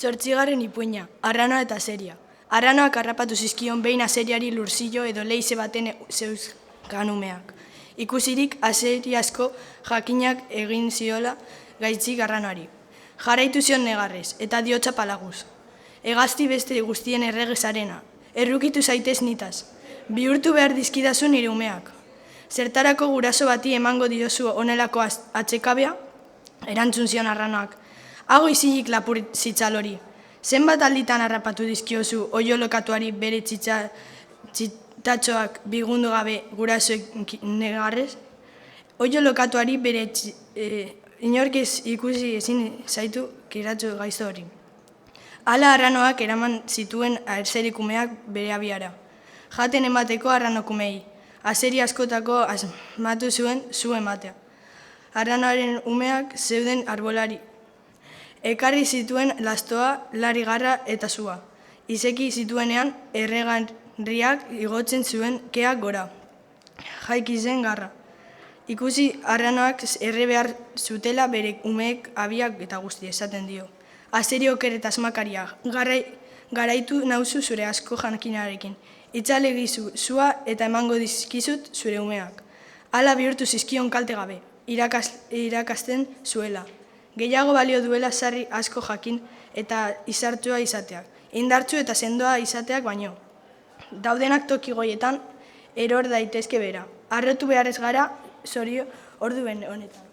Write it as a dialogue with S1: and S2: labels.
S1: Zortzigarren ipuina, arranoa eta azeria. Arranoak harrapatu zizkion behin azeriari lurzillo edo leize baten zeuzkan umeak. Ikusirik azeriazko jakinak egin ziola gaitzik arranoari. Jarraitu zion negarrez eta diotza palaguz. Hegazti beste guztien erregezarena, errukitu zaitez nitaz. Bihurtu behar dizkidazu nire umeak. Zertarako guraso bati emango diozu onelako atxekabea? Erantzun zion arranoak. Hago izilik lapur zitzalori. Zenbat alditan harrapatu dizkiozu oiolokatuari bere txitatxoak bigundu gabe gurasoek negarrez? Oiolokatuari bere inork ez ikusi ezin zaitu kiratxo gaizto hori. Hala arranoak eraman zituen azerikumeak bere abiara. Jaten emateko arranokumei. Azeri askotako asmatu zuen zu ematea. Arranoaren umeak zeuden arbolari. Ekarri zituen lastoa, larigarra eta zua. Izeki zituenean erregarriak igotzen zuen keak gora. Jaiki zen garra. Ikusi arranoak erre behar zutela bere umeek abiak eta guzti esaten dio. Azeri oker eta asmakaria, garaitu nauzu zure asko jankinarekin. Itzale gizu zua eta emango dizkizut zure umeak. Hala bihurtu zizkion kalte gabe, irakasten zuela. Gehiago balio duela sarri asko jakin eta izartua izateak. Indartsu eta sendoa izateak baino. Daudenak toki goietan eror daitezke bera. Arrotu behar ez gara zorio ordu honetan.